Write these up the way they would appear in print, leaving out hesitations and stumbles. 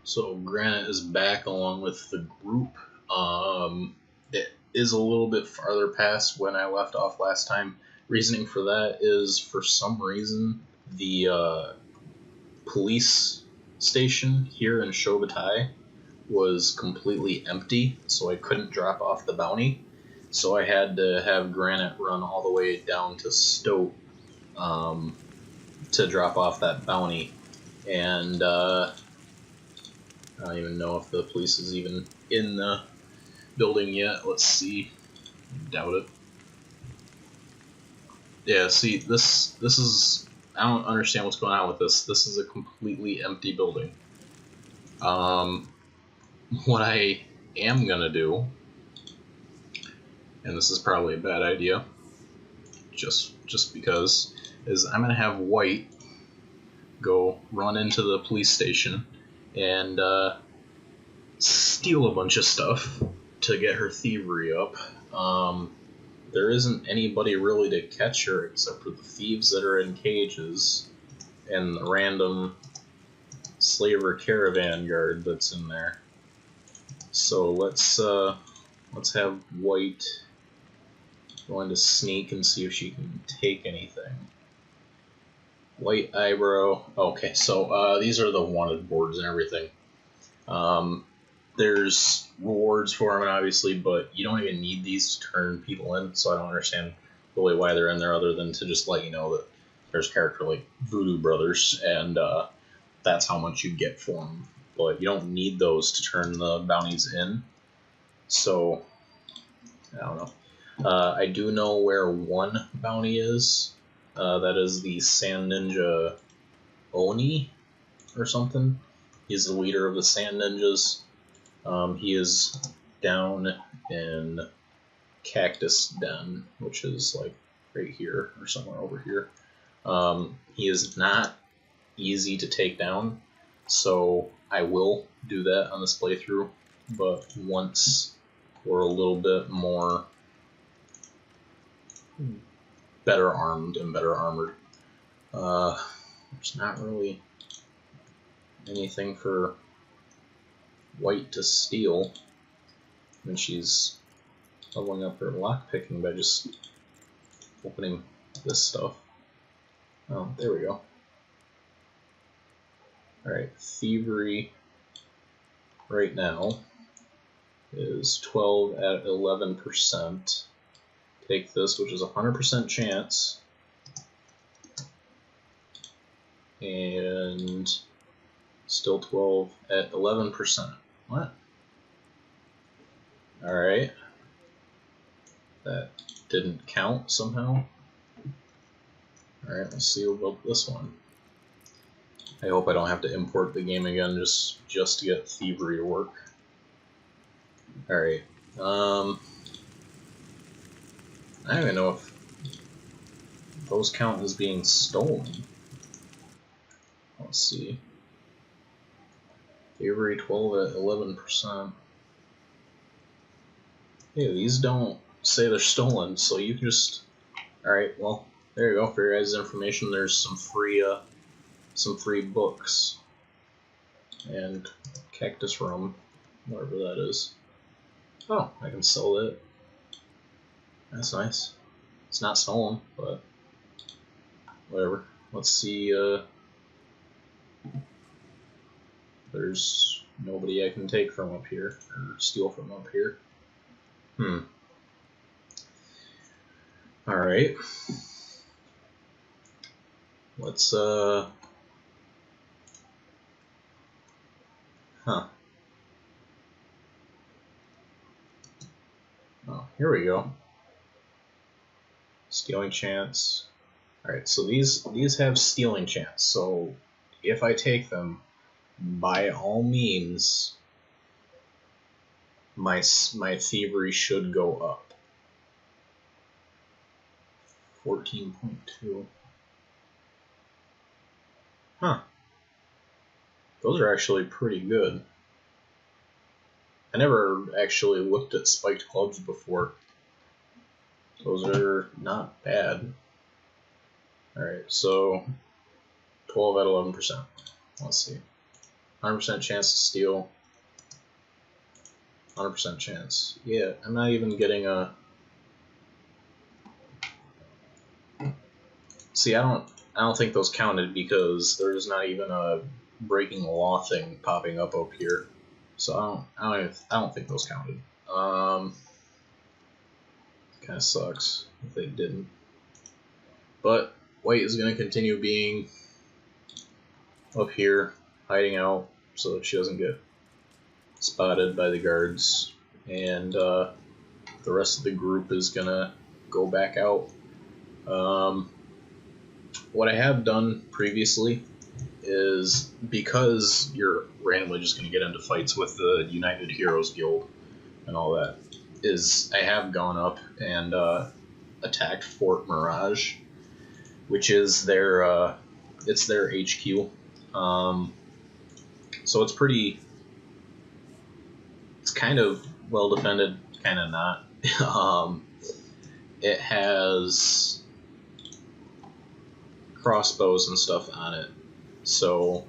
So Granite is back along with the group. It is a little bit farther past when I left off last time. Reasoning for that is, for some reason, the police station here in Shobutai was completely empty, so I couldn't drop off the bounty. So I had to have Granite run all the way down to Stoat to drop off that bounty. And I don't even know if the police is even in the building yet. Let's see. Doubt it. Yeah, see, this is... I don't understand what's going on with this. This is a completely empty building. What I am gonna do, and this is probably a bad idea, just because, is I'm gonna have White go run into the police station and steal a bunch of stuff to get her thievery up. There isn't anybody really to catch her except for the thieves that are in cages and the random slaver caravan guard that's in there. So let's have White go into sneak and see if she can take anything. White eyebrow. Okay, so these are the wanted boards and everything. There's rewards for them, obviously, but you don't even need these to turn people in, so I don't understand really why they're in there other than to just let you know that there's a character like Voodoo Brothers, and that's how much you get for them. But you don't need those to turn the bounties in, so I don't know. I do know where one bounty is. That is the Sand Ninja Oni or something. He's the leader of the Sand Ninjas. He is down in Cactus Den, which is like right here or somewhere over here. He is not easy to take down, so I will do that on this playthrough, but once we're a little bit more better armed and better armored. There's not really anything for White to steal, and she's leveling up her lockpicking by just opening this stuff. Oh, there we go. Alright, thievery right now is 12 at 11%. Take this, which is a 100% chance, and still 12 at 11%. What? Alright. That didn't count somehow. Alright, let's see about this one. I hope I don't have to import the game again just to get thievery to work. Alright. I don't even know if those count as being stolen. Let's see. Thievery 12 at 11%. Hey, these don't say they're stolen, so you can just... Alright, well, there you go. For your guys' information, there's some free books. And Cactus Rum, whatever that is. Oh, I can sell that. That's nice. It's not stolen, but whatever. Let's see, there's nobody I can take from up here, or steal from up here. Alright. Let's, Oh, here we go. Stealing chance. Alright, so these have stealing chance, so if I take them, by all means, my thievery should go up. 14.2. Those are actually pretty good. I never actually looked at spiked clubs before. Those are not bad. Alright, so 12 at 11%. Let's see. 100% chance to steal. 100% chance. Yeah, I'm not even getting a... See, I don't think those counted because there's not even a breaking the law thing popping up here. So I don't think those counted. Kind of sucks if they didn't. But white is going to continue being up here, hiding out so that she doesn't get spotted by the guards, and the rest of the group is going to go back out. What I have done previously is, because you're randomly just going to get into fights with the United Heroes Guild and all that, is I have gone up and attacked Fort Mirage, which is their it's their HQ. So it's kind of well defended, kind of not. It has crossbows and stuff on it, so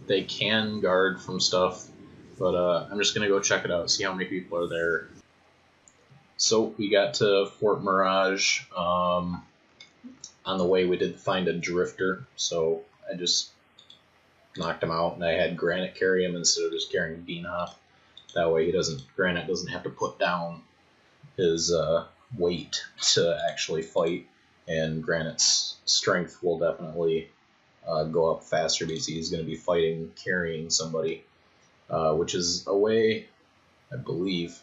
they can guard from stuff, but I'm just gonna go check it out, see how many people are there. So we got to Fort Mirage. On the way we did find a drifter, so I just knocked him out, and I had Granite carry him instead of just carrying Bean Hop. That way Granite doesn't have to put down his weight to actually fight, and Granite's strength will definitely go up faster because he's going to be fighting carrying somebody, which is a way, I believe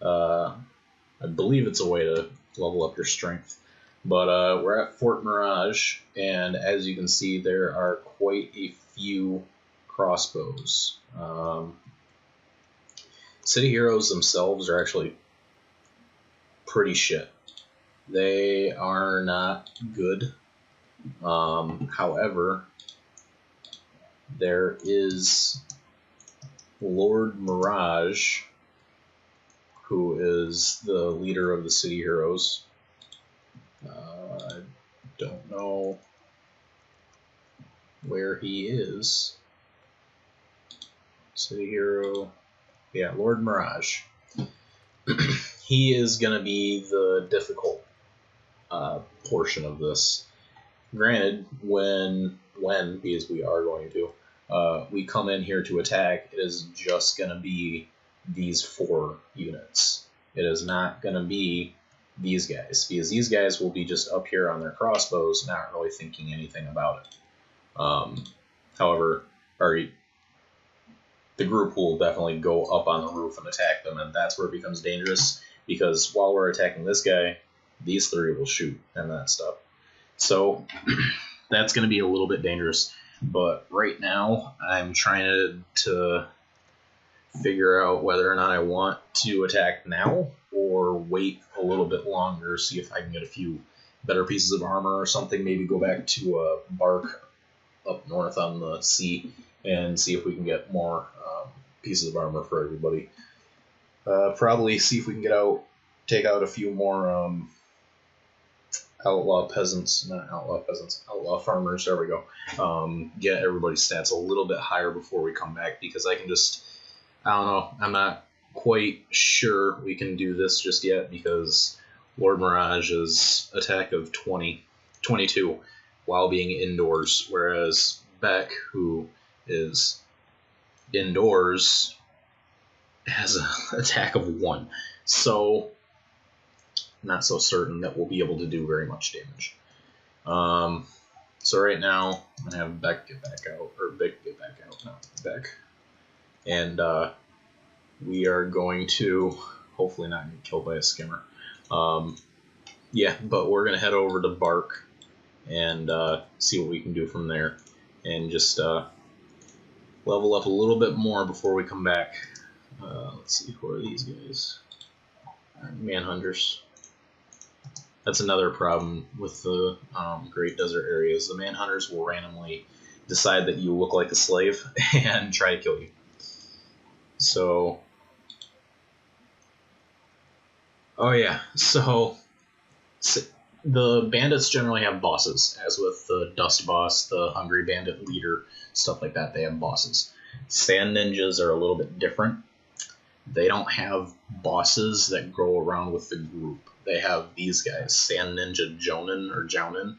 it's a way to level up your strength. But we're at Fort Mirage, and as you can see, there are quite a few crossbows. City Heroes themselves are actually pretty shit. They are not good. However, there is Lord Mirage, who is the leader of the City Heroes. I don't know where he is. City Hero. Yeah, Lord Mirage. He is going to be the difficult portion of this. Granted, when because we are going to, we come in here to attack, it is just going to be these 4 units. It is not going to be these guys, because these guys will be just up here on their crossbows, not really thinking anything about it. However, the group will definitely go up on the roof and attack them, and that's where it becomes dangerous, because while we're attacking this guy, these 3 will shoot and that stuff. So that's going to be a little bit dangerous, but right now I'm trying to figure out whether or not I want to attack now or wait a little bit longer, see if I can get a few better pieces of armor or something, maybe go back to Bark up north on the sea and see if we can get more pieces of armor for everybody. Probably see if we can take out a few more outlaw farmers, there we go. Get everybody's stats a little bit higher before we come back, because I don't know, I'm not quite sure we can do this just yet, because Lord Mirage's attack of 22 while being indoors, whereas Beck, who is indoors, has an attack of 1. So not so certain that we'll be able to do very much damage. So right now I'm gonna have Beck get back out, or Beck get back out, not Beck, and we are going to hopefully not get killed by a skimmer. Yeah, but we're gonna head over to Bark and see what we can do from there, and just level up a little bit more before we come back. Let's see, who are these guys? Manhunters. That's another problem with the Great Desert areas. The Manhunters will randomly decide that you look like a slave and try to kill you. So, oh yeah, so the bandits generally have bosses, as with the Dust Boss, the Hungry Bandit Leader, stuff like that. They have bosses. Sand Ninjas are a little bit different. They don't have bosses that go around with the group. They have these guys, Sand Ninja Jounin.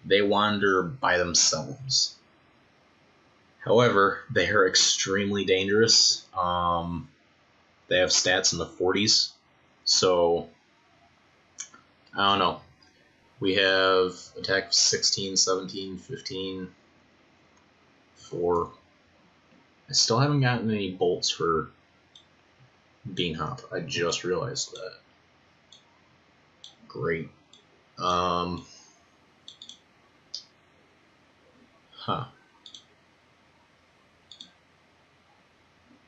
They wander by themselves. However, they are extremely dangerous. They have stats in the 40s. So, I don't know. We have attack 16, 17, 15, 4. I still haven't gotten any bolts for Bean Hop. I just realized that. Great.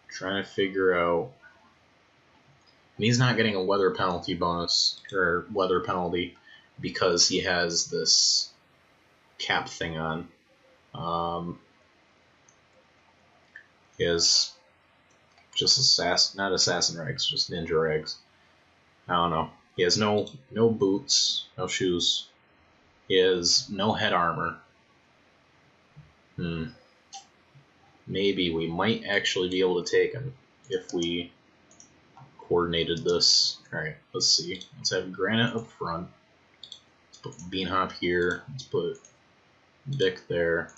Trying to figure out. And he's not getting a weather penalty bonus, or weather penalty, because he has this cap thing on. He has just not assassin rags, just ninja rags. I don't know. He has no boots, no shoes. He has no head armor. Maybe we might actually be able to take him if we coordinated this. Alright, let's see. Let's have Granite up front. Let's put Bean Hop here. Let's put Vic there.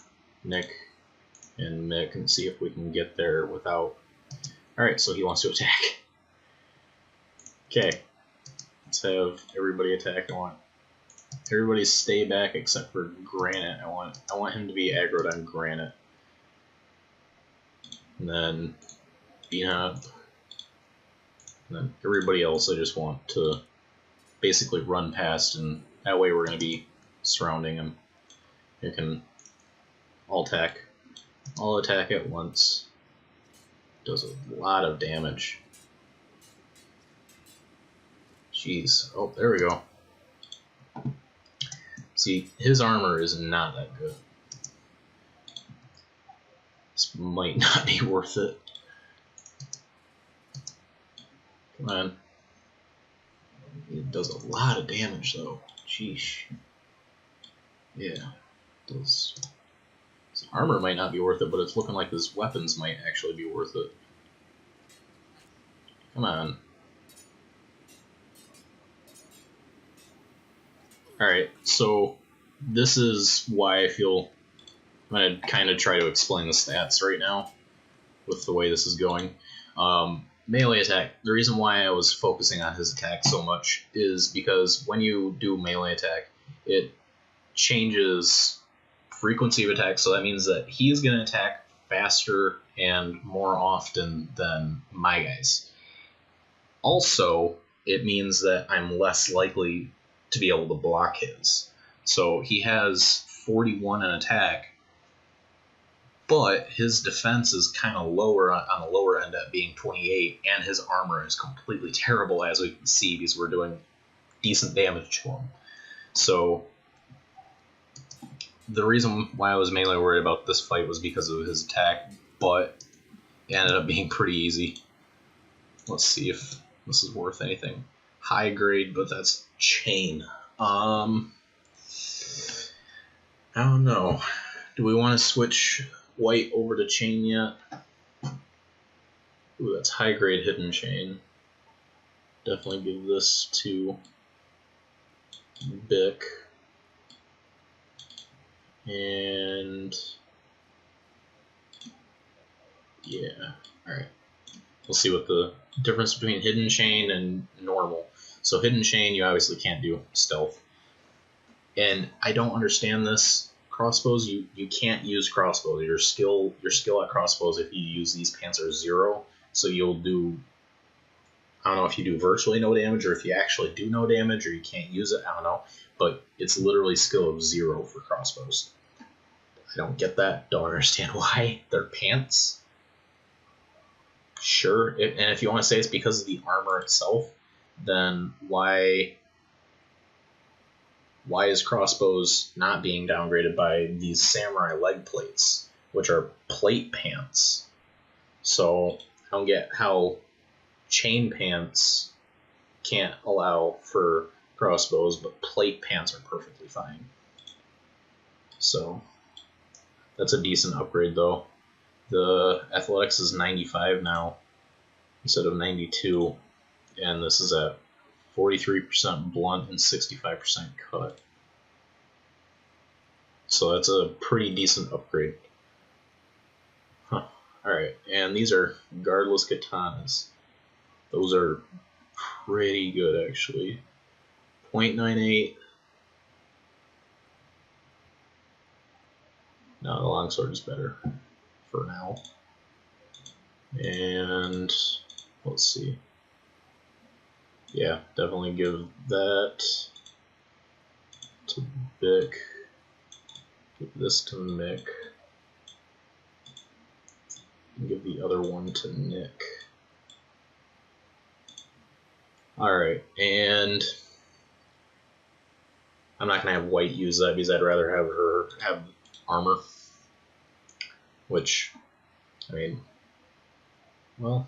Nick and Mick, and see if we can get there without... Alright, so he wants to attack. Okay. Let's have everybody attack. I want everybody stay back except for Granite. I want him to be aggroed on Granite. And then Bean Hop. And then everybody else I just want to basically run past, and that way we're going to be surrounding him. You can all attack at once. Does a lot of damage. Jeez. Oh, there we go. See, his armor is not that good. This might not be worth it. Come on. It does a lot of damage, though. Sheesh. Yeah. His armor might not be worth it, but it's looking like his weapons might actually be worth it. Come on. Alright, so this is why I feel I'm going to kind of try to explain the stats right now with the way this is going. Melee attack. The reason why I was focusing on his attack so much is because when you do melee attack, it changes frequency of attack, so that means that he is going to attack faster and more often than my guys. Also, it means that I'm less likely to be able to block his. So he has 41 in attack, but his defense is kind of lower on the lower end at being 28, and his armor is completely terrible, as we can see, because we're doing decent damage to him. So the reason why I was mainly worried about this fight was because of his attack, but it ended up being pretty easy. Let's see if this is worth anything. High grade, but that's chain. I don't know. Do we want to switch white over to chain yet? Ooh, that's high grade hidden chain. Definitely give this to Bic. And yeah, alright. We'll see what the difference between hidden chain and normal. So hidden chain, you obviously can't do stealth. And I don't understand this. Crossbows, you can't use crossbows. Your skill at crossbows, if you use these pants, are 0. So you'll do, I don't know if you do virtually no damage, or if you actually do no damage, or you can't use it, I don't know. But it's literally skill of 0 for crossbows. I don't get that. Don't understand why. They're pants. Sure, and if you want to say it's because of the armor itself, then why is crossbows not being downgraded by these samurai leg plates, which are plate pants? So I don't get how chain pants can't allow for crossbows, but plate pants are perfectly fine. So that's a decent upgrade though. The athletics is 95 now instead of 92, and this is at 43% blunt and 65% cut. So that's a pretty decent upgrade. Huh. Alright, and these are guardless katanas. Those are pretty good actually. 0.98. No, the longsword is better for now. And let's see. Yeah, definitely give that to Vic. Give this to Mick. And give the other one to Nick. Alright, and I'm not going to have White use that because I'd rather have her have armor. Which, I mean, well,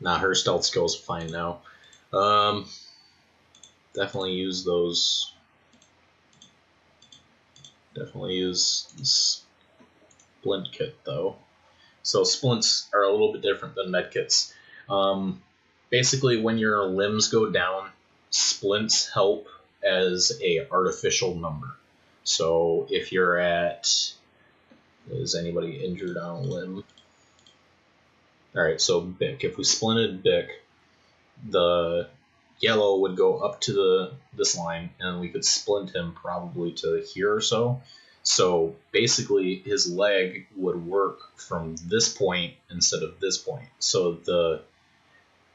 nah, her stealth skill's fine now. Definitely use those. Definitely use splint kit though. So splints are a little bit different than medkits. Basically, when your limbs go down, splints help as a artificial number. So if you're at, is anybody injured on a limb? All right, so Bick. If we splinted Bick, the yellow would go up to this line, and we could splint him probably to here or so. So basically, his leg would work from this point instead of this point. So the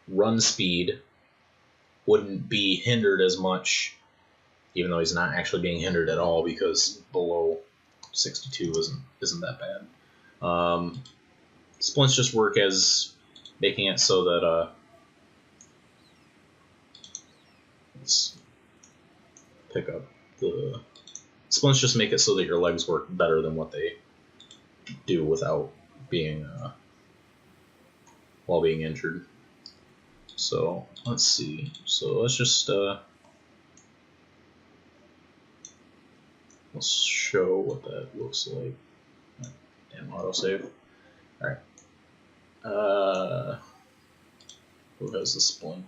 run speed wouldn't be hindered as much, even though he's not actually being hindered at all because below 62 isn't that bad. Splints just work as making it so that let's pick up the splints. Just make it so that your legs work better than what they do without being while being injured. So let's see. So let's just let's show what that looks like. Damn autosave. All right. Who has the splint?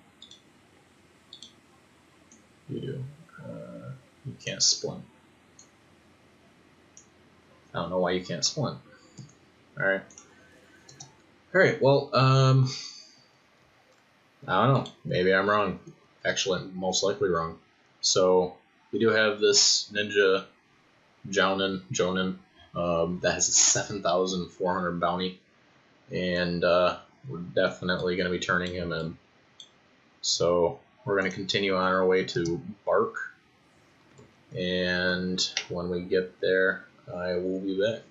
You do. You can't splint. I don't know why you can't splint. Alright. Alright, well, I don't know. Maybe I'm wrong. Actually, I'm most likely wrong. So, we do have this ninja Jonin, that has a 7,400 bounty. And we're definitely going to be turning him in. So, we're going to continue on our way to Bark. And when we get there, I will be back.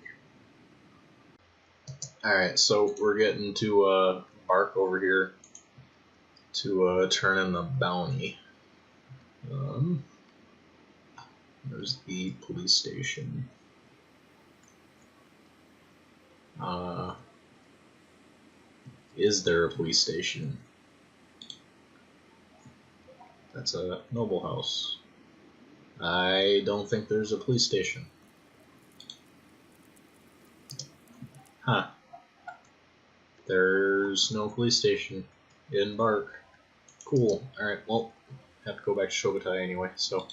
Alright, so we're getting to Bark over here to turn in the bounty. There's the police station. Is there a police station? That's a noble house. I don't think there's a police station. Huh. There's no police station in Bark. Cool. Alright, well, have to go back to Shogatai anyway, so.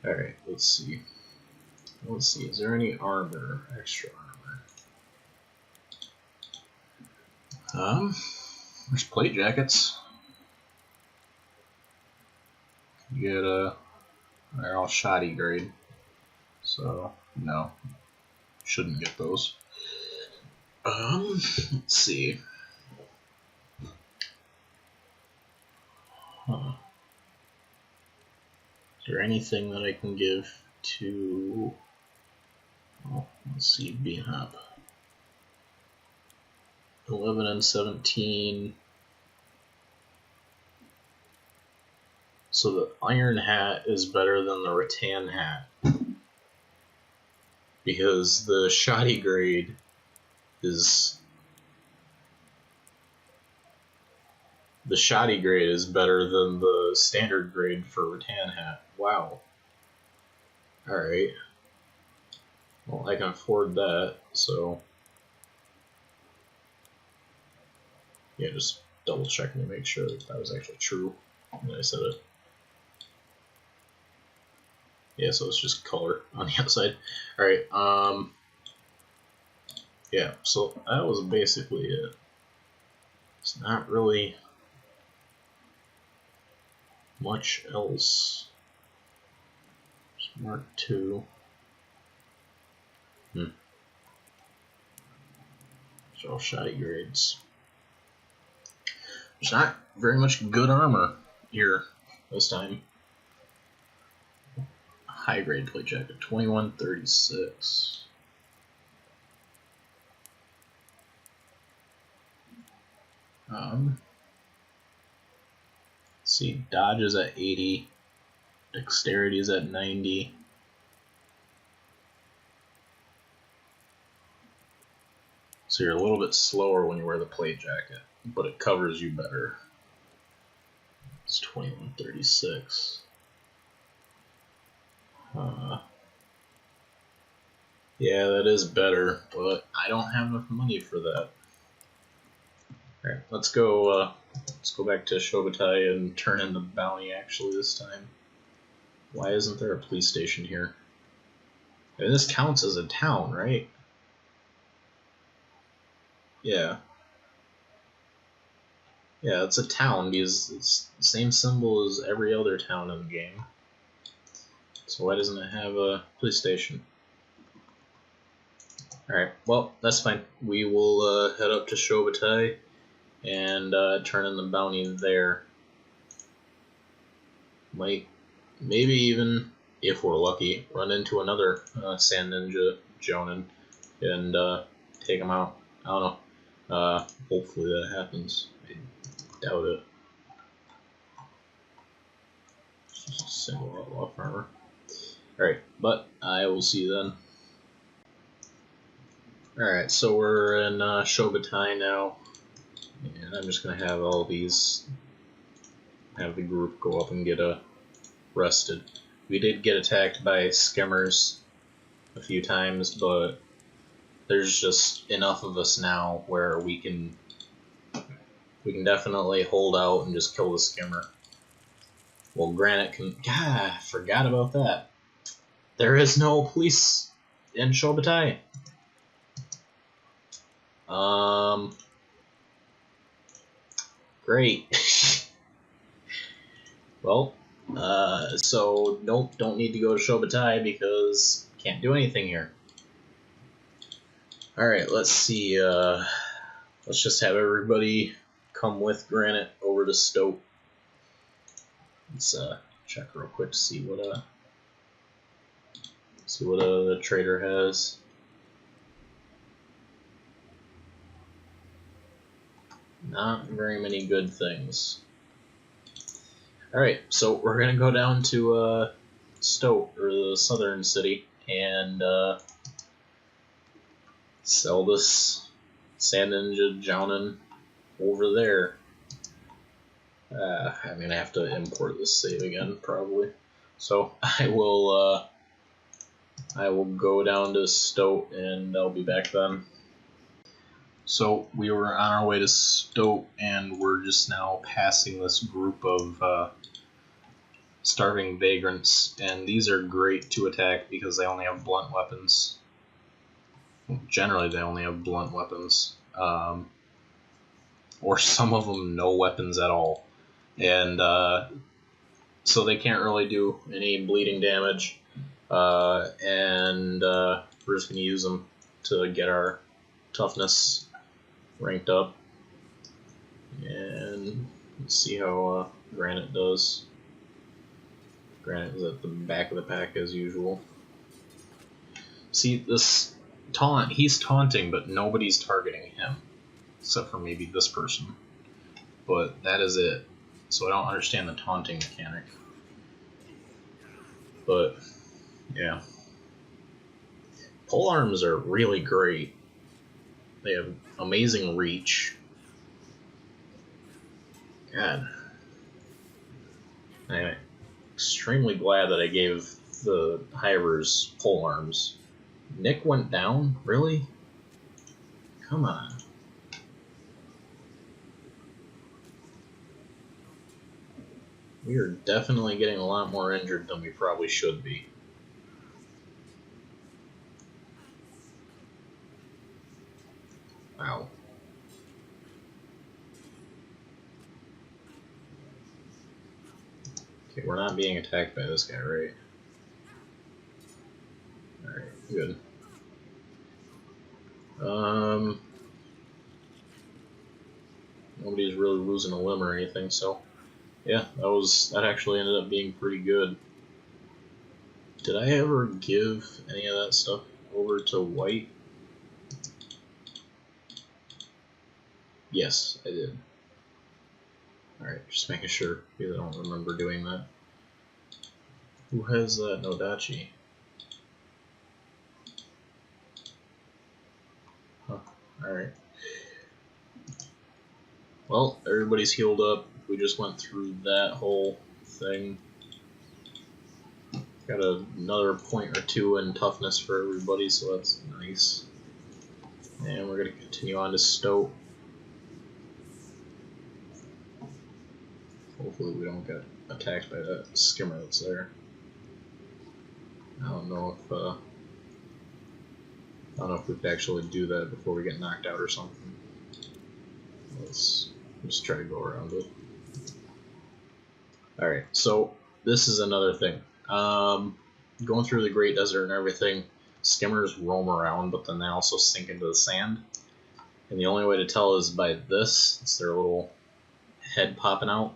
Alright, let's see. Let's see, is there any armor? Extra armor. There's plate jackets. You get they're all shoddy grade. So, no. Shouldn't get those. Let's see. Huh. Is there anything that I can give to... Oh, let's see, B-Hop. 11 and 17. So the iron hat is better than the rattan hat. Because the shoddy grade is The shoddy grade is better than the standard grade for rattan hat. Wow. Alright. Well, I can afford that, so... Yeah, just double checking to make sure that was actually true when I said it. Yeah, so it's just color on the outside. Alright, yeah, so that was basically it. It's not really much else. Mark II. It's all shoddy grades. There's not very much good armor here this time. High grade plate jacket, 2136. Let's see, dodge is at 80, dexterity is at 90. So you're a little bit slower when you wear the plate jacket, but it covers you better. It's 2136. Yeah, that is better, but I don't have enough money for that. Alright, let's go back to Shobutai and turn in the bounty actually this time. Why isn't there a police station here? And this counts as a town, right? Yeah. Yeah, it's a town because it's the same symbol as every other town in the game. So why doesn't it have a police station? Alright, well, that's fine. We will head up to Shobutai and turn in the bounty there. Might, maybe even, if we're lucky, run into another Sand Ninja Jonin and take him out. I don't know. Hopefully that happens. I doubt it. Just a single outlaw farmer. Alright, but I will see you then. Alright, so we're in Shobutai now. And I'm just going to have all these, have the group go up and get arrested. We did get attacked by skimmers a few times, but there's just enough of us now where we can definitely hold out and just kill the skimmer. Well, Granite can... God, I forgot about that. There is no police in Shobutai. Great. Well, so nope, don't need to go to Shobutai because can't do anything here. Alright, let's see, let's just have everybody come with Granite over to Stoke. Let's check real quick to see what the trader has. Not very many good things. Alright, so we're gonna go down to Stoke, or the southern city, and sell this Sand Ninja Jonin over there. I'm gonna have to import this save again, probably. So I will go down to Stoke, and I'll be back then. So we were on our way to Stoke, and we're just now passing this group of starving vagrants, and these are great to attack because they only have blunt weapons. Generally, they only have blunt weapons, or some of them no weapons at all, and so they can't really do any bleeding damage, and we're just going to use them to get our toughness ranked up, and let's see how Granite does. Granite is at the back of the pack as usual. See, this taunt, he's taunting, but nobody's targeting him, except for maybe this person. But that is it. So I don't understand the taunting mechanic. But, yeah. Polearms are really great. They have amazing reach. God. Anyway, extremely glad that I gave the Hivers pole arms. Nick went down? Really? Come on. We are definitely getting a lot more injured than we probably should be. Wow. Okay, we're not being attacked by this guy, right? Alright, good. Nobody's really losing a limb or anything, so yeah, that actually ended up being pretty good. Did I ever give any of that stuff over to White? Yes, I did. Alright, just making sure, because I don't remember doing that. Who has that Nodachi? Huh, alright. Well, everybody's healed up. We just went through that whole thing. Got another point or two in toughness for everybody, so that's nice. And we're going to continue on to Stoat. Hopefully we don't get attacked by that skimmer that's there. I don't know if we could actually do that before we get knocked out or something. Let's just try to go around it. Alright, so this is another thing. Going through the Great Desert and everything, skimmers roam around, but then they also sink into the sand. And the only way to tell is by this. It's their little head popping out.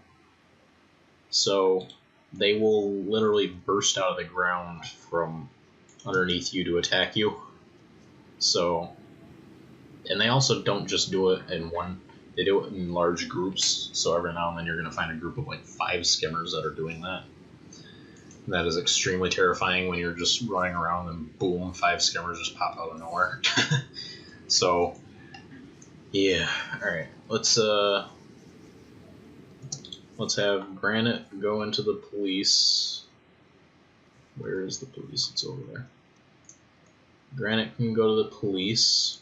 So they will literally burst out of the ground from underneath you to attack you. So, and they also don't just do it in one, they do it in large groups. So every now and then you're going to find a group of like 5 skimmers that are doing that. And that is extremely terrifying when you're just running around and boom, 5 skimmers just pop out of nowhere. So, yeah, alright, let's have Granite go into the police. Where is the police? It's over there. Granite can go to the police.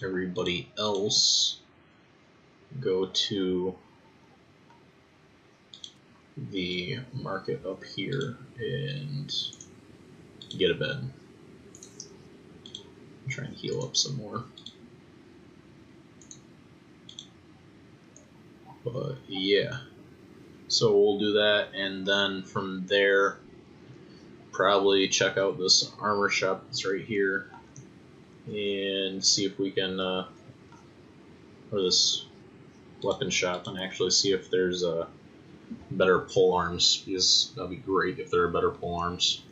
Everybody else go to the market up here and get a bed. Try and heal up some more. But yeah, so we'll do that, and then from there, probably check out this armor shop that's right here, and see if we can, or this weapon shop, and actually see if there's better pole arms, because that'd be great if there are better pole arms.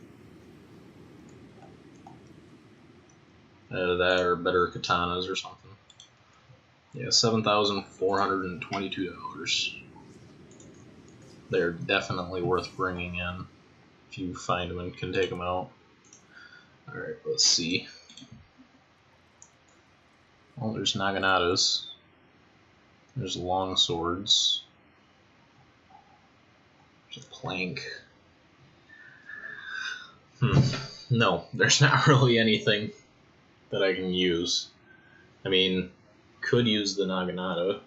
That or better katanas or something. Yeah, $7,422. They're definitely worth bringing in if you find them and can take them out. Alright, let's see. Well, there's Naganatas. There's long swords. There's a plank. No, there's not really anything that I can use. I mean, could use the Naginata,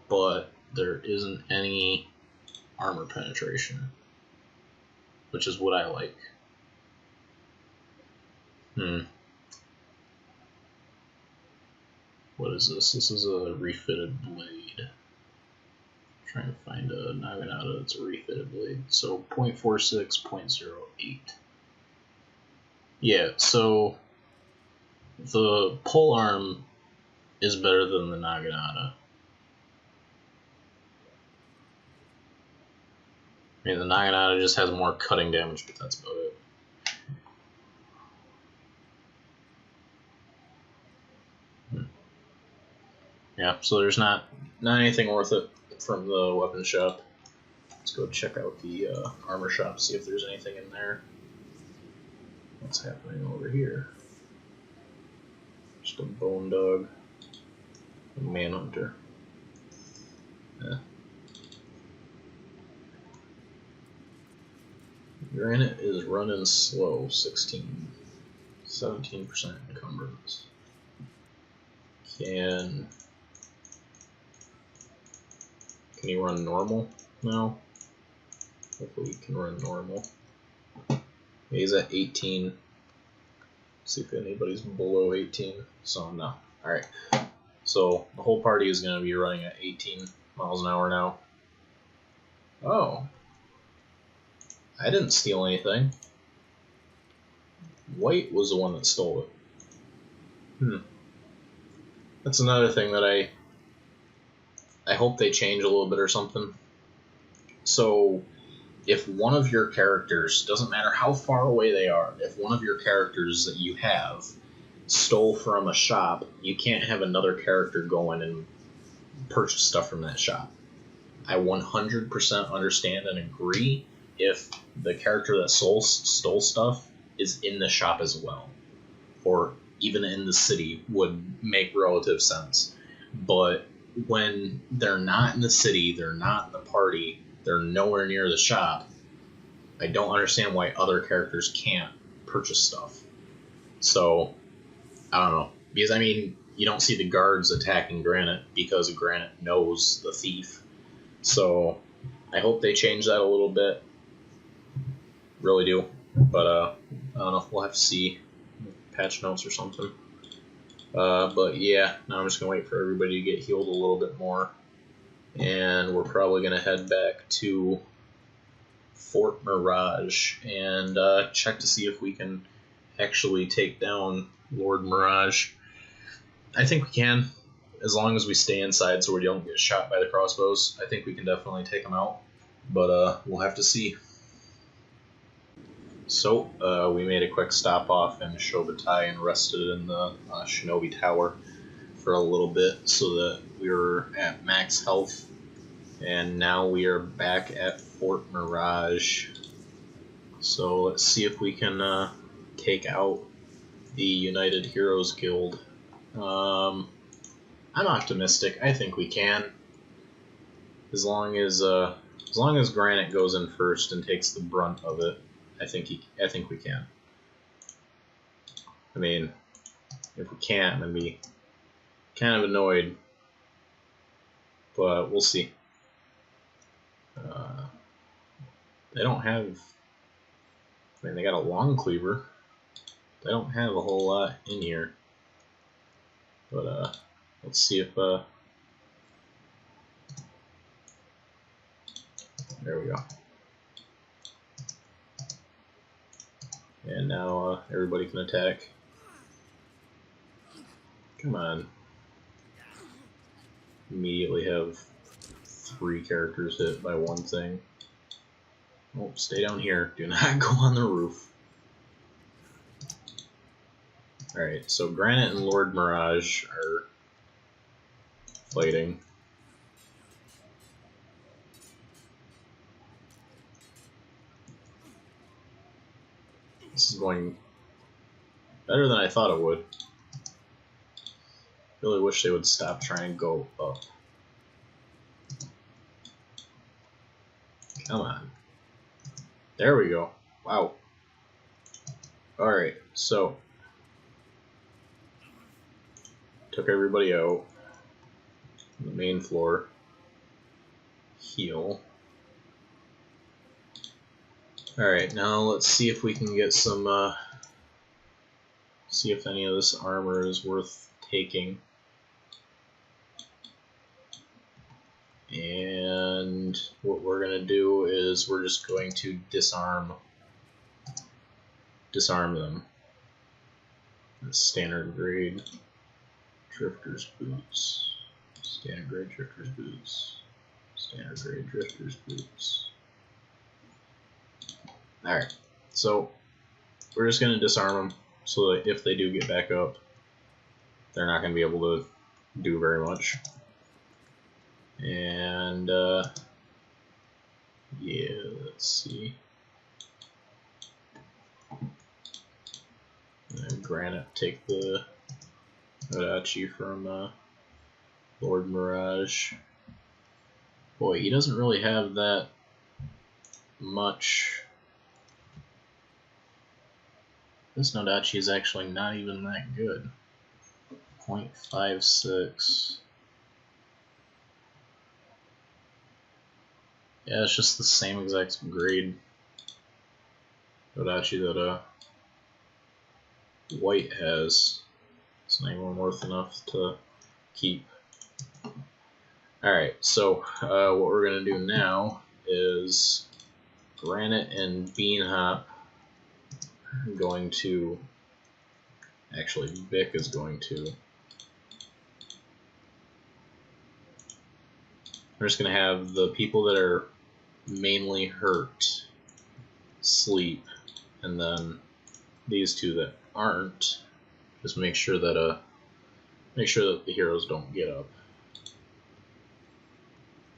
but there isn't any armor penetration, which is what I like. What is this? This is a refitted blade. I'm trying to find a Naginata that's a refitted blade. So 0.46, 0.08. Yeah, so the pole arm is better than the Naginata. I mean, the Naginata just has more cutting damage, but that's about it. Yeah, so there's not anything worth it from the weapon shop. Let's go check out the armor shop, see if there's anything in there. What's happening over here? Just a bone dog. Manhunter. Yeah. Granite is running slow, 17% encumbrance. Can you run normal now? Hopefully you can run normal. He's at 18. See if anybody's below 18. So no. Alright. So the whole party is going to be running at 18 miles an hour now. Oh. I didn't steal anything. White was the one that stole it. That's another thing that I hope they change a little bit or something. So if one of your characters, doesn't matter how far away they are, if one of your characters that you have stole from a shop, you can't have another character go in and purchase stuff from that shop. I 100% understand and agree if the character that stole stuff is in the shop as well, or even in the city, would make relative sense. But when they're not in the city, they're not in the party, they're nowhere near the shop, I don't understand why other characters can't purchase stuff. So, I don't know. Because, I mean, you don't see the guards attacking Granite because Granite knows the thief. So, I hope they change that a little bit. Really do. But, I don't know. We'll have to see. Patch notes or something. But, yeah. Now I'm just going to wait for everybody to get healed a little bit more. And we're probably going to head back to Fort Mirage and check to see if we can actually take down Lord Mirage. I think we can, as long as we stay inside so we don't get shot by the crossbows. I think we can definitely take them out, but we'll have to see. So we made a quick stop off in Shobutai and rested in the Shinobi Tower for a little bit so that we were at max health. And now we are back at Fort Mirage. So let's see if we can take out the United Heroes Guild. I'm optimistic. I think we can. As long as Granite goes in first and takes the brunt of it, I think we can. I mean, if we can't, I'm gonna be kind of annoyed. But we'll see. They don't have. I mean, they got a long cleaver. They don't have a whole lot in here. But let's see if there we go. And now everybody can attack. Come on. Immediately have 3 characters hit by one thing. Oh, stay down here. Do not go on the roof. Alright, so Granite and Lord Mirage are fighting. This is going better than I thought it would. Really wish they would stop trying to go up. Come on. There we go. Wow. Alright, so took everybody out on the main floor. Heal. Alright, now let's see if we can get some, see if any of this armor is worth taking. And what we're going to do is we're just going to disarm them. The standard grade Drifter's Boots. Standard grade Drifter's Boots. Standard grade Drifter's Boots. Alright, so we're just going to disarm them so that if they do get back up, they're not going to be able to do very much. And, yeah, let's see. And Granite take the Adachi from Lord Mirage. Boy, he doesn't really have that much. This Nodachi is actually not even that good. 0.56. Yeah, it's just the same exact grade Nodachi that white has. It's not even worth enough to keep. Alright, so what we're going to do now is Granite and Bean Hop. I'm going to. Actually, Vic is going to. We're just going to have the people that are mainly hurt sleep, and then these two that aren't, just make sure that the heroes don't get up.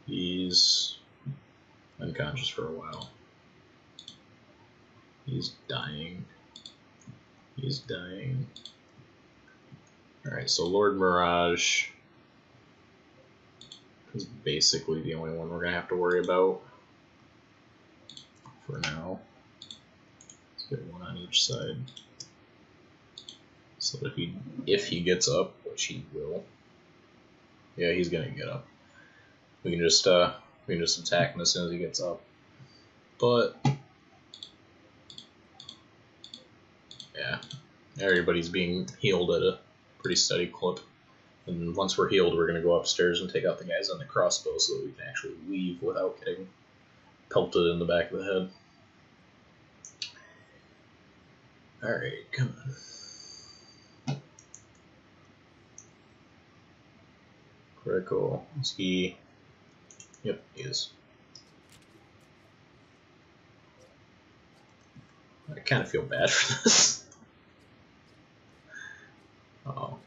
He's unconscious for a while. He's dying. He's dying. Alright, so Lord Mirage is basically the only one we're going to have to worry about for now. Let's get one on each side. So that if he gets up, which he will. Yeah, he's going to get up. We can just attack him as soon as he gets up. But yeah, everybody's being healed at a pretty steady clip. And once we're healed, we're going to go upstairs and take out the guys on the crossbow so that we can actually leave without getting pelted in the back of the head. Alright, come on. Critical. Is he? Yep, he is. I kind of feel bad for this. Oh.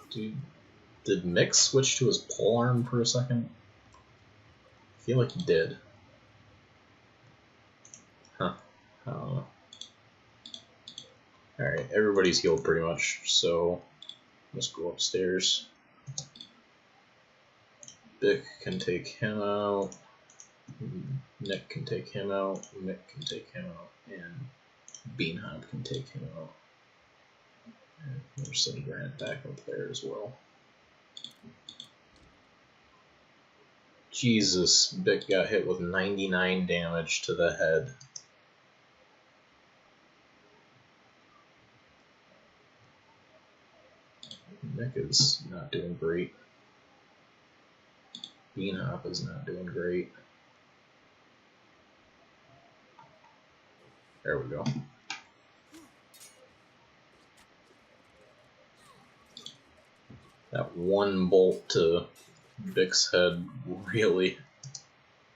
Dude, did Mick switch to his polearm for a second? I feel like he did. Huh. I don't know. Alright, everybody's healed pretty much, so let's go upstairs. Bick can take him out. Nick can take him out. Mick can take him out. And Beanhop can take him out. And there's some Granite back up there as well. Jesus, Bick got hit with 99 damage to the head. Nick is not doing great. Beanhop is not doing great. There we go. That one bolt to Bick's head really...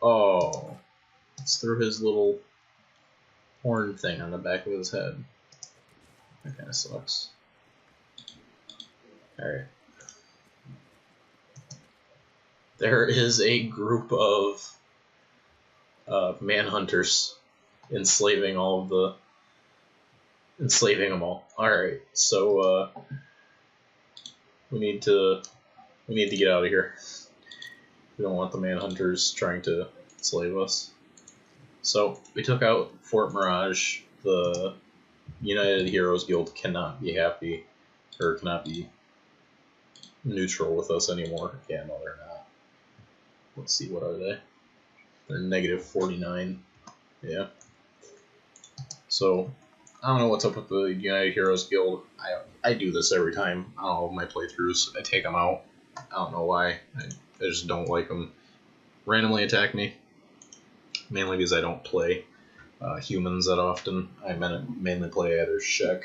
Oh, it's through his little horn thing on the back of his head. That kind of sucks. Alright. There is a group of manhunters enslaving them all. Alright, so we need to get out of here. We don't want the manhunters trying to enslave us. So we took out Fort Mirage. The United Heroes Guild cannot be happy, or cannot be neutral with us anymore. Yeah, no, they're not. Let's see, what are they? They're negative 49. Yeah. So I don't know what's up with the United Heroes Guild. I do this every time. I don't know, my playthroughs. I take them out. I don't know why. I just don't like them. Randomly attack me. Mainly because I don't play humans that often. I mainly play either Shek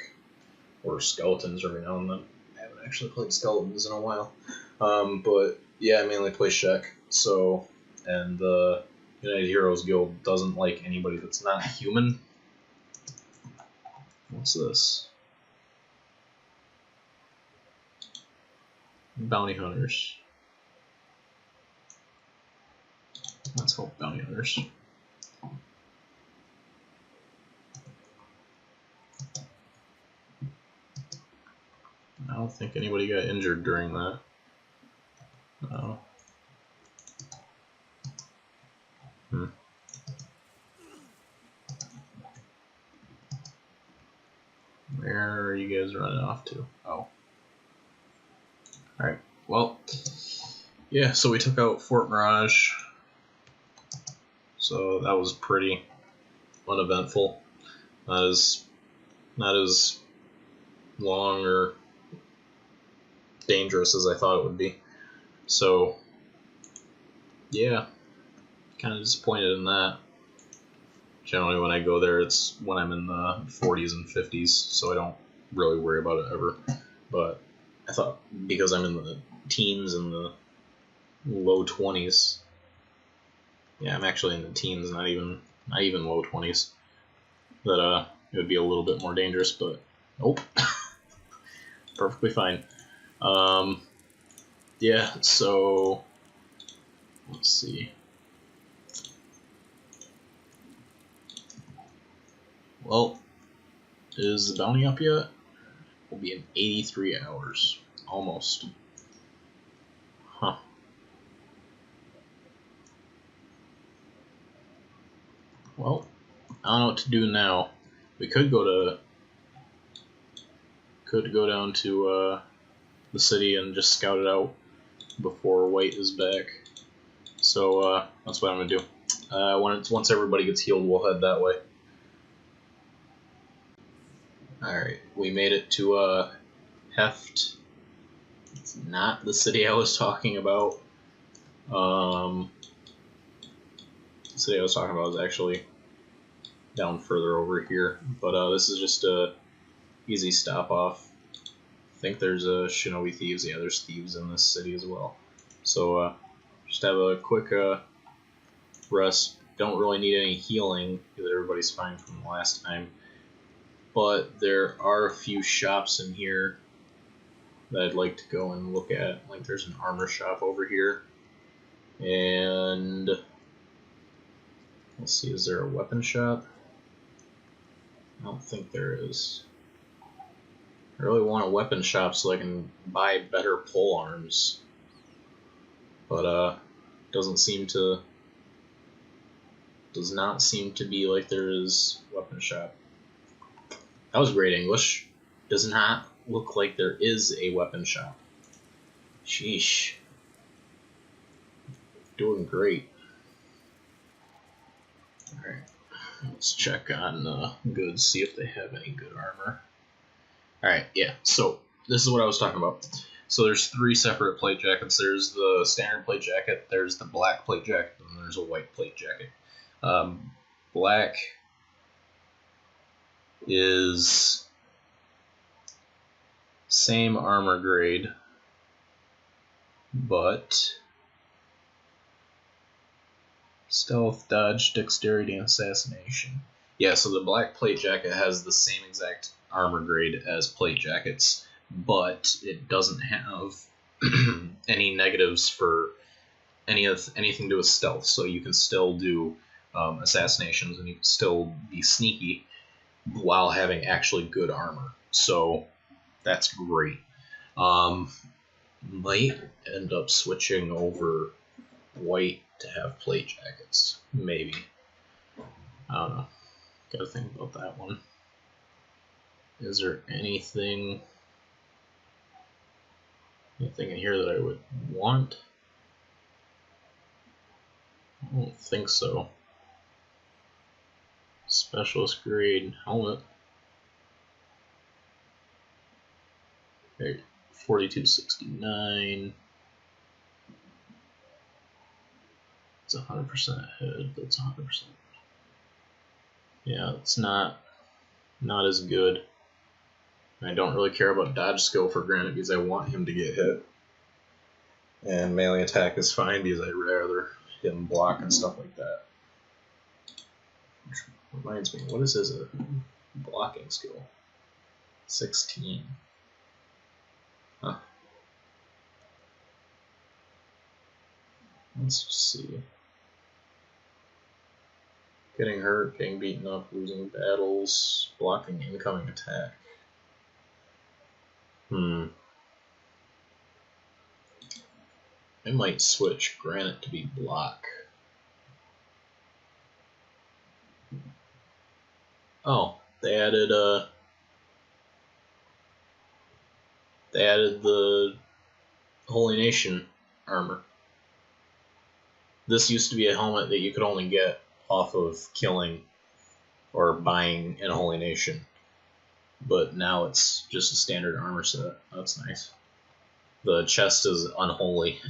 or Skeletons every now and then. I haven't actually played Skeletons in a while. But yeah, I mainly play Shek. So, and the United Heroes Guild doesn't like anybody that's not human. What's this? Bounty hunters. Let's help bounty hunters. don't think anybody got injured during that. No. Where are you guys running off to? Oh. Alright, well, yeah, so we took out Fort Mirage. So that was pretty uneventful. Not as long or dangerous as I thought it would be. So, yeah, kind of disappointed in that. Generally when I go there, it's when I'm in the 40s and 50s, so I don't really worry about it ever. But I thought because I'm in the teens and the low 20s, yeah, I'm actually in the teens, not even low 20s, that it would be a little bit more dangerous, but nope. Perfectly fine. Yeah, so let's see. Well, is the bounty up yet? Will be in 83 hours. Almost. Huh. Well, I don't know what to do now. We could go down to the city and just scout it out before White is back. So that's what I'm gonna do. Once everybody gets healed, we'll head that way. Alright, we made it to Heft. It's not the city I was talking about. The city I was talking about is actually down further over here, but this is just a easy stop off. I think there's shinobi thieves. Yeah, there's thieves in this city as well. So just have a quick rest. Don't really need any healing because everybody's fine from the last time. But there are a few shops in here that I'd like to go and look at. Like there's an armor shop over here. And let's see, is there a weapon shop? I don't think there is. I really want a weapon shop so I can buy better pole arms. But does not seem to be like there is weapon shop. That was great English. Does not look like there is a weapon shop. Sheesh. Doing great. Alright. Let's check on goods, see if they have any good armor. Alright, yeah, so this is what I was talking about. So there's 3 separate plate jackets. There's the standard plate jacket, there's the black plate jacket, and there's a white plate jacket. Black is same armor grade, but stealth, dodge, dexterity, and assassination. Yeah, so the black plate jacket has the same exact armor grade as plate jackets, but it doesn't have any negatives for anything to do with stealth. So you can still do assassinations, and you can still be sneaky while having actually good armor. So that's great. Might end up switching over white to have plate jackets. Maybe. I don't know. Gotta think about that one. Is there anything in here that I would want? I don't think so. Specialist grade helmet. Okay, 4269. It's 100% head. That's 100%. Yeah, it's not as good. I don't really care about dodge skill for Granite because I want him to get hit. And melee attack is fine because I'd rather him block and stuff like that. Which reminds me, what is his blocking skill? 16. Huh. Let's see. Getting hurt, getting beaten up, losing battles, blocking incoming attack. I might switch Granite to be block. Oh, they added the Holy Nation armor. This used to be a helmet that you could only get off of killing or buying in a Holy Nation, but now it's just a standard armor set. That's nice. The chest is unholy,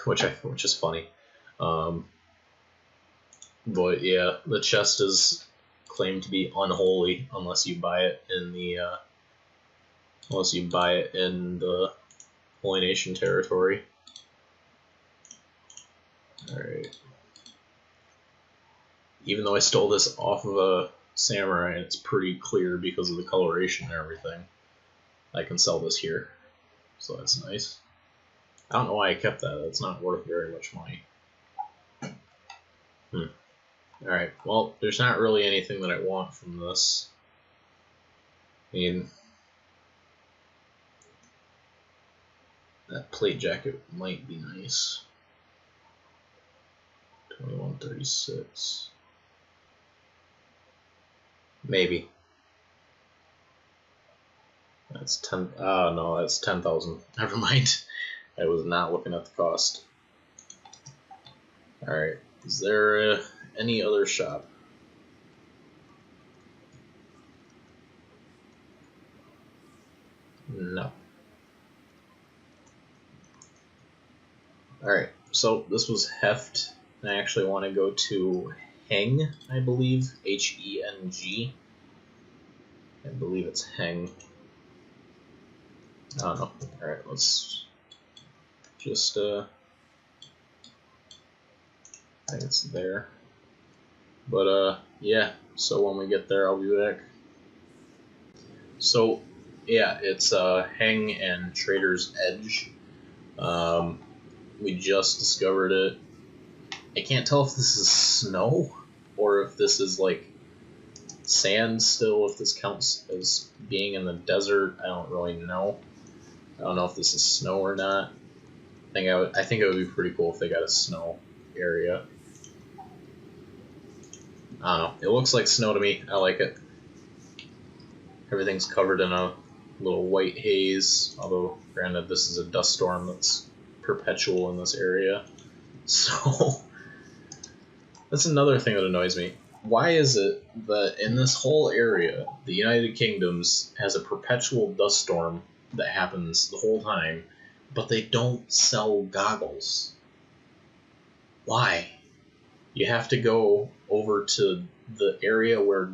which is funny. But yeah, the chest is claimed to be unholy unless you buy it in the Holy Nation territory. Alright. Even though I stole this off of a samurai and it's pretty clear because of the coloration and everything, I can sell this here. So that's nice. I don't know why I kept that. That's not worth very much money. Alright, well, there's not really anything that I want from this. I mean, that plate jacket might be nice. 2136. Maybe. That's 10. Oh no, that's 10,000. Never mind. I was not looking at the cost. Alright, is there any other shop? No. Alright, so this was Heft, and I actually want to go to Heng, I believe. H-E-N-G. I believe it's Heng. I don't know. Alright, let's just, I think it's there. But, yeah, so when we get there, I'll be back. So, yeah, it's, Heng and Trader's Edge. We just discovered it. I can't tell if this is snow, or if this is, like, sand still, if this counts as being in the desert. I don't really know. I don't know if this is snow or not. I think it would be pretty cool if they got a snow area. I don't know. It looks like snow to me. I like it. Everything's covered in a little white haze, although granted this is a dust storm that's perpetual in this area. So that's another thing that annoys me. Why is it that in this whole area, the United Kingdoms has a perpetual dust storm that happens the whole time, but they don't sell goggles? Why? You have to go over to the area where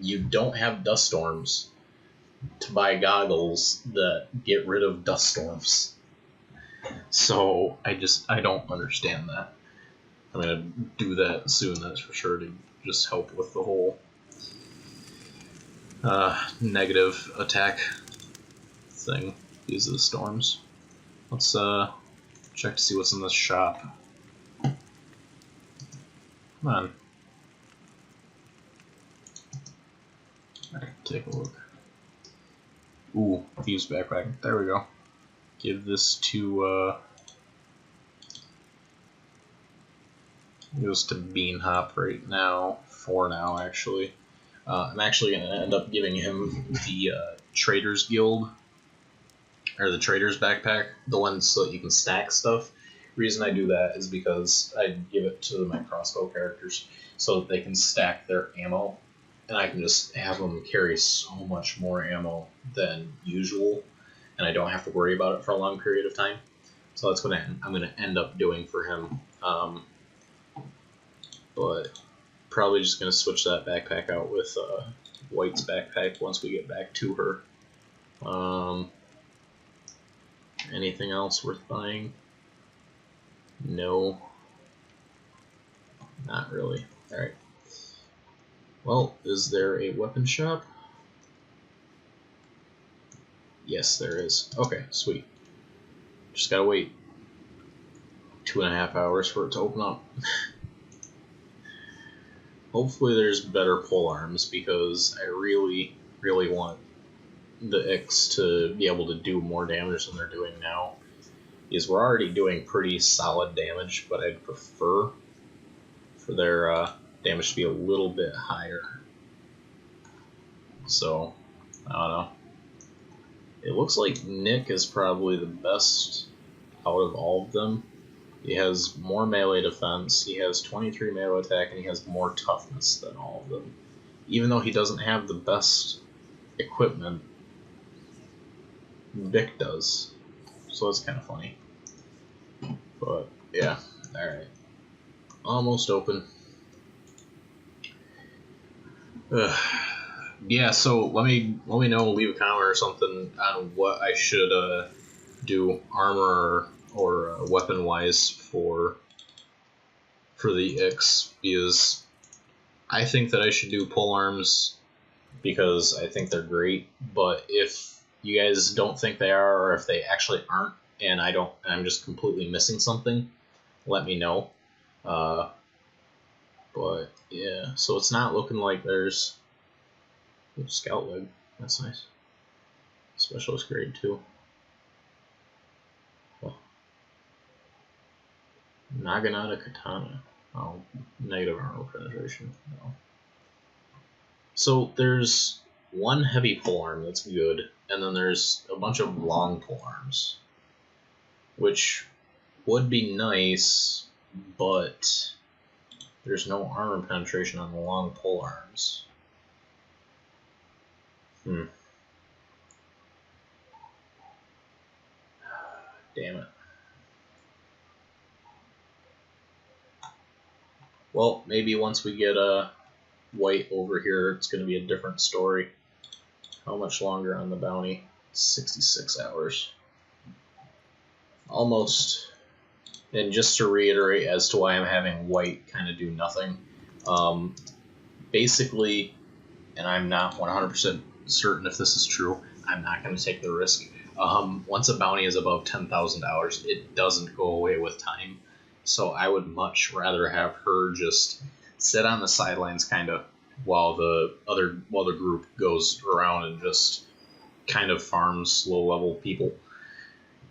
you don't have dust storms to buy goggles that get rid of dust storms. So I don't understand that. I'm gonna do that soon, that's for sure, to just help with the whole negative attack thing because of the storms. Let's check to see what's in this shop. Come on. Alright, take a look. Ooh, fused backpack. There we go. Give this to goes to Bean Hop right now, for now actually. I'm actually going to end up giving him the Trader's Guild, or the Trader's Backpack, the one so that you can stack stuff. The reason I do that is because I give it to my crossbow characters so that they can stack their ammo, and I can just have them carry so much more ammo than usual, and I don't have to worry about it for a long period of time. So that's what I'm going to end up doing for him. But probably just going to switch that backpack out with White's backpack once we get back to her. Anything else worth buying? No. Not really. Alright. Well, is there a weapon shop? Yes, there is. Okay, sweet. Just gotta wait 2.5 hours for it to open up. Hopefully there's better pole arms, because I really, really want the Ix to be able to do more damage than they're doing now. is we're already doing pretty solid damage, but I'd prefer for their damage to be a little bit higher. So, I don't know. It looks like Nick is probably the best out of all of them. He has more melee defense, he has 23 melee attack, and he has more toughness than all of them. Even though he doesn't have the best equipment, Vic does. So that's kind of funny. But, yeah. Alright. Almost open. Yeah, so let me know, leave a comment or something on what I should do armor or weapon wise for the Ix, because I think that I should do pole arms because I think they're great, but if you guys don't think they are, or if they actually aren't, and I'm just completely missing something, let me know. But yeah, so it's not looking like there's scout leg. That's nice. Specialist grade 2. Oh. Naginata Katana. Oh, negative armor penetration. No. So there's one heavy polearm that's good, and then there's a bunch of long polearms, which would be nice, but there's no armor penetration on the long polearms. Damn it. Well, maybe once we get white over here, it's going to be a different story. How much longer on the bounty? 66 hours. Almost. And just to reiterate as to why I'm having white kind of do nothing. Basically, and I'm not 100% certain if this is true, I'm not going to take the risk. Once a bounty is above $10,000, it doesn't go away with time. So I would much rather have her just sit on the sidelines kind of while the group goes around and just kind of farms low level people.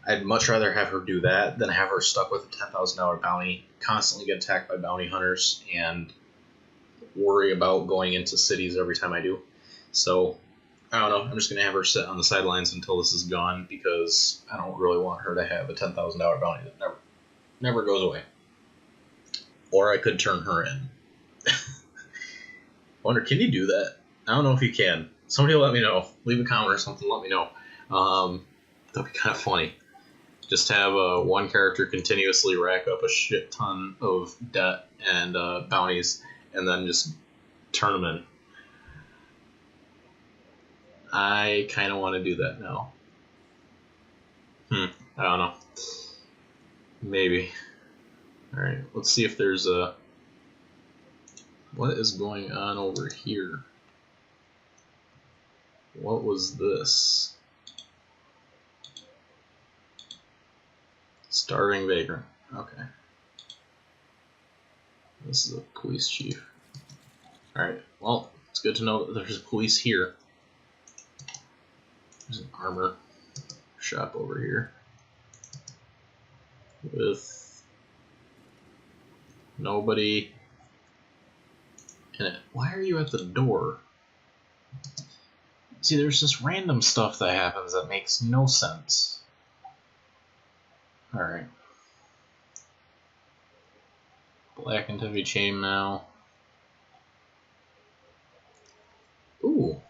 I'd much rather have her do that than have her stuck with a $10,000 bounty, constantly get attacked by bounty hunters, and worry about going into cities every time I do. So, I don't know, I'm just going to have her sit on the sidelines until this is gone, because I don't really want her to have a $10,000 bounty that never goes away. Or I could turn her in. I wonder, can you do that? I don't know if you can. Somebody let me know. Leave a comment or something, let me know. That'd be kind of funny. Just have one character continuously rack up a shit ton of debt and bounties, and then just turn them in. I kind of want to do that now. I don't know. Maybe. Alright, let's see if there's a... What is going on over here? What was this? Starving vagrant. Okay. This is a police chief. Alright, well, it's good to know that there's a police here. There's an armor shop over here. With nobody in it. Why are you at the door? See, there's this random stuff that happens that makes no sense. Alright. Black and heavy chainmail. Ooh.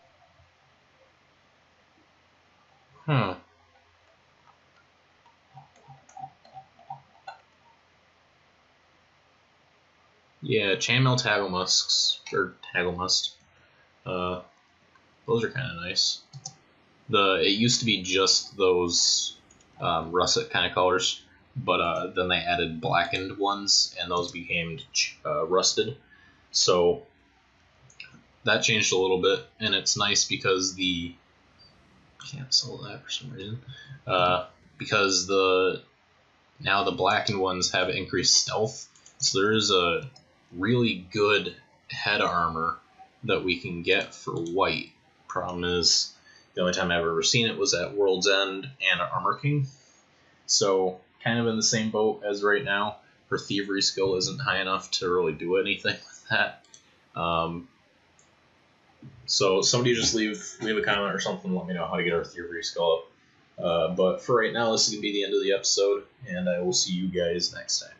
Yeah, chainmail taggle musks, or taggle must. Those are kind of nice. It used to be just those russet kind of colors, but then they added blackened ones, and those became rusted. So that changed a little bit, and it's nice because can't sell that for some reason. Because now the blackened ones have increased stealth, so there is a really good head armor that we can get for white. Problem is, the only time I've ever seen it was at World's End and Armor King. So kind of in the same boat as right now. Her thievery skill isn't high enough to really do anything with that. So somebody just leave a comment or something, let me know how to get our thievery skill up. But for right now, this is going to be the end of the episode, and I will see you guys next time.